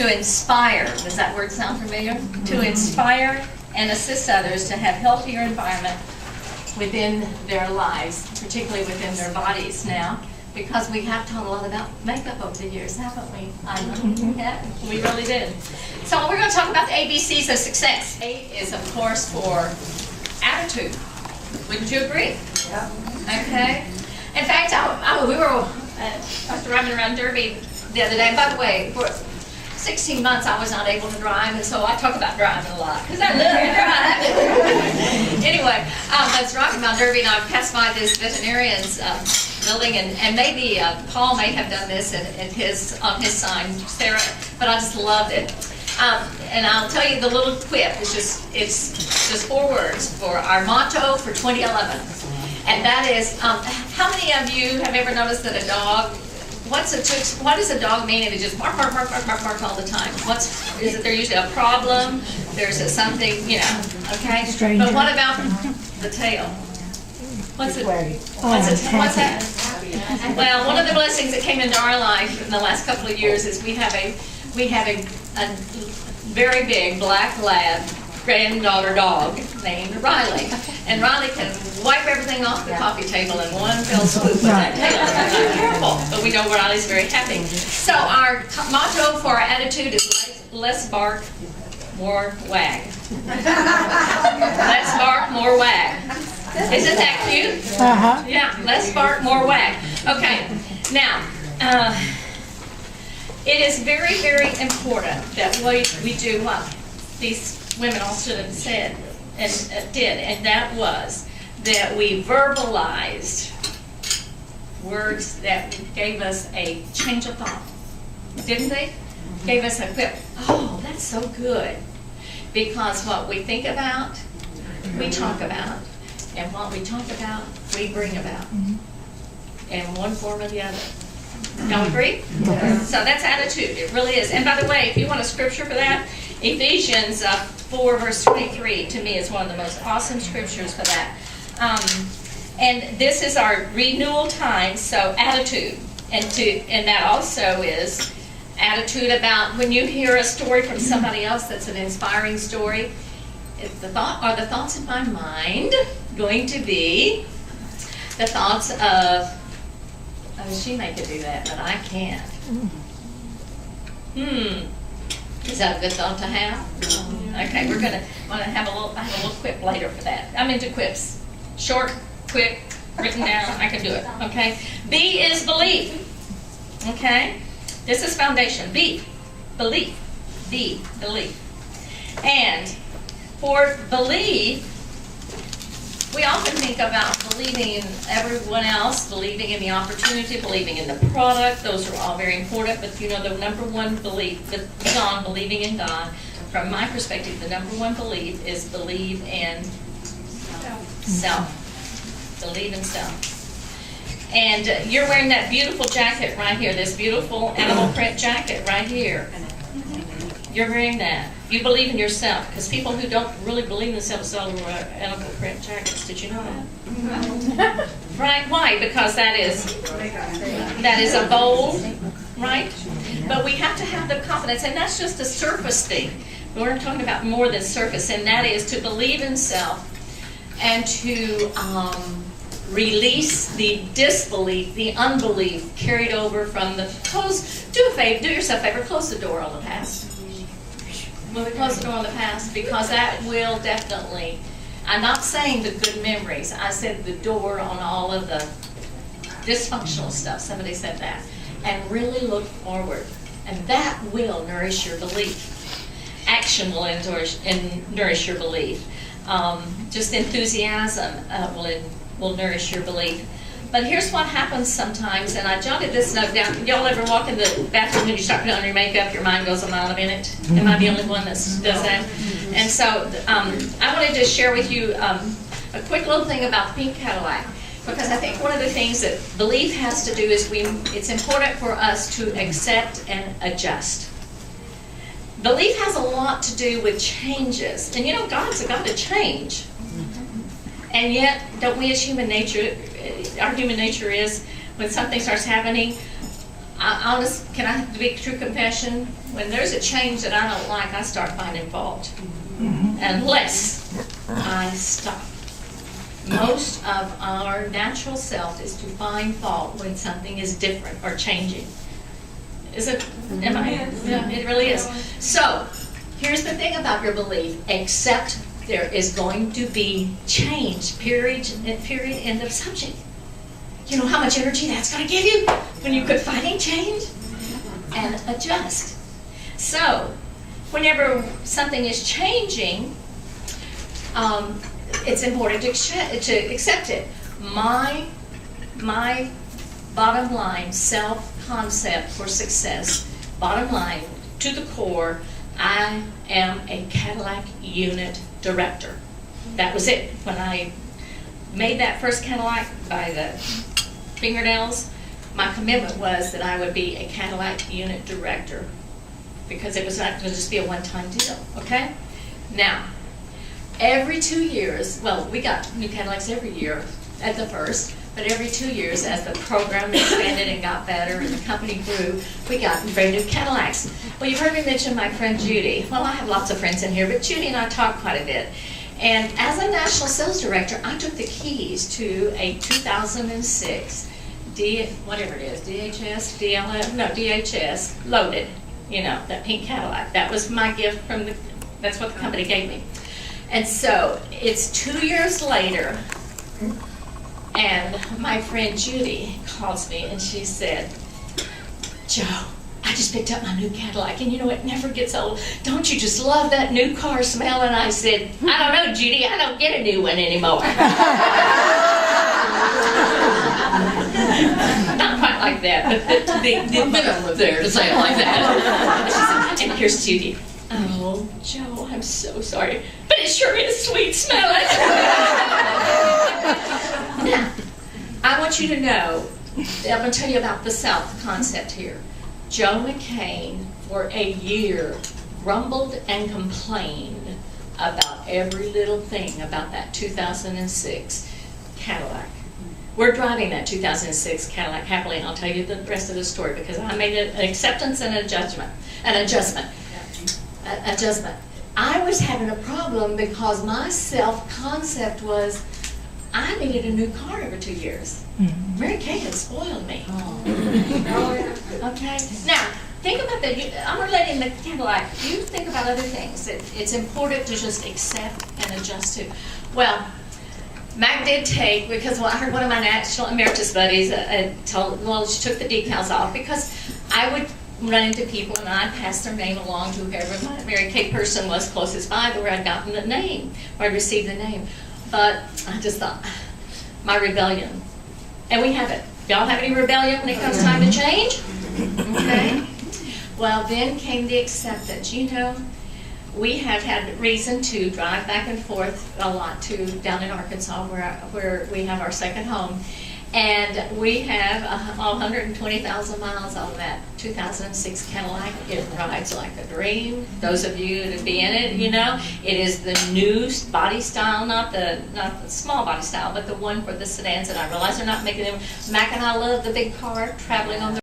to inspire. Does that word sound familiar? To inspire and assist others to have healthier environment within their lives, particularly within their bodies now, because we have taught a lot about makeup over the years, haven't we? I know. Yeah, we really did. So we're going to talk about the ABCs of success. A is, of course, for attitude. Wouldn't you agree? Yeah. Okay. In fact, I was driving around Derby the other day. By the way, for 16 months I was not able to drive, and so I talk about driving a lot because I love to drive. Anyway, I was driving around Derby, and I passed by this veterinarian's building, and maybe Paul may have done this on his sign, Sarah, but I just loved it. And I'll tell you the little quip. It's just 4 words for our motto for 2011, and that is: how many of you have ever noticed that a dog? What does a dog mean if it just bark all the time? Is it there usually a problem? There's something, okay? Stranger. But what about the tail? What's that? Well, one of the blessings that came into our life in the last couple of years is we have a very big black lab granddaughter dog named Riley. And Riley can wipe everything off the coffee table in one fell swoop with that tail. Be careful, but we know Riley's very happy. So our motto for our attitude is less bark, more wag. Less bark, more wag. Isn't that cute? Uh-huh. Yeah, less bark, more wag. Okay, now, it is very, very important that we do what these women all stood and said and did, and that was that we verbalized words that gave us a change of thought. Didn't they? Gave us a quick, oh, that's so good. Because what we think about, we talk about. And what we talk about, we bring about. In one form or the other. Y'all agree? Yes. So that's attitude. It really is. And by the way, if you want a scripture for that, Ephesians 4 verse 23 to me is one of the most awesome scriptures for that. And this is our renewal time, so attitude. And that also is attitude about when you hear a story from somebody else that's an inspiring story, are the thoughts in my mind going to be the thoughts of, oh, she may could do that, but I can't. Is that a good thought to have? Okay, we're gonna have a little quip later for that. I'm into quips. Short, quick, written down. I can do it. Okay. B is belief. Okay. This is foundation. B, belief. B, belief. And for belief, we often think about believing in everyone else, believing in the opportunity, believing in the product. Those are all very important. But the number one belief, beyond believing in God, from my perspective, the number one belief is believe in self. Believe in self. And you're wearing that beautiful jacket right here, this beautiful animal print jacket right here. You're wearing that. You believe in yourself, because people who don't really believe in themselves seldom wear animal print jackets. Did you know that? Right? Why? Because that is a bold, right? But we have to have the confidence, and that's just a surface thing. We're talking about more than surface, and that is to believe in self and to release the disbelief, the unbelief carried over from the do yourself a favor, close the door on the past. When we close the door on the past, because that will definitely, I'm not saying the good memories, I said the door on all of the dysfunctional stuff, somebody said that, and really look forward, and that will nourish your belief. Action will nourish your belief. Just enthusiasm will nourish your belief. But here's what happens sometimes, and I jotted this note down. Y'all ever walk in the bathroom when you start putting on your makeup, your mind goes a mile a minute? Am I the only one that does that? And so I wanted to share with you a quick little thing about the pink Cadillac, because I think one of the things that belief has to do is it's important for us to accept and adjust. Belief has a lot to do with changes. And God's a God of change. And yet, don't we as human nature, our human nature is, when something starts happening, can I make true confession? when there's a change that I don't like, I start finding fault. Unless I stop. Most of our natural self is to find fault when something is different or changing. Is it? Am I? Yeah, it really is. So, here's the thing about your belief. Accept there is going to be change. Period, end of subject. You know how much energy that's going to give you when you quit fighting change? And adjust. So, whenever something is changing, it's important to accept it. My bottom line self-concept for success, bottom line, to the core, I am a Cadillac unit director. That was it. When I made that first Cadillac by the fingernails, my commitment was that I would be a Cadillac unit director, because it was not going to just be a one-time deal, okay? Now, every 2 years, well, we got new Cadillacs every year at the first, but every 2 years as the program expanded and got better and the company grew, we got brand new Cadillacs. Well, you've heard me mention my friend Judy. Well, I have lots of friends in here, but Judy and I talk quite a bit. And as a national sales director, I took the keys to a 2006 whatever it is, DHS, DLF, no, DHS, loaded, you know, that pink Cadillac. That was my gift from that's what the company gave me. And so it's 2 years later, and my friend Judy calls me and she said, Joe, I just picked up my new Cadillac, and you know, it never gets old. Don't you just love that new car smell? And I said, I don't know, Judy, I don't get a new one anymore. Not quite like that, but the minimum there to say it like that. She said, and here's Judy. Oh, Joe, I'm so sorry, but it sure is sweet smelling. Now, I want you to know, I'm going to tell you about the South concept here. Joe McKean, for a year, grumbled and complained about every little thing about that 2006 Cadillac. We're driving that 2006 Cadillac happily, and I'll tell you the rest of the story, because I made an acceptance and an adjustment. I was having a problem because my self-concept was I needed a new car every 2 years. Mary Kay had spoiled me. Okay? Now, think about that. I'm relating the Cadillac. You think about other things. It's important to just accept and adjust to. Well, Mac did take, because I heard one of my National Emeritus buddies she took the decals off, because I would run into people and I'd pass their name along to whoever my Mary Kay person was closest by, where I'd gotten the name, where I'd received the name. But I just thought, my rebellion. And we have it. Y'all have any rebellion when it comes time to change? Okay. Well, then came the acceptance. You know, we have had reason to drive back and forth a lot down in Arkansas, where we have our second home. And we have 120,000 miles on that 2006 Cadillac. It rides like a dream. Those of you to be in it, you know, it is the new body style, not the small body style, but the one for the sedans. And I realize they're not making them. Mac and I love the big car traveling on the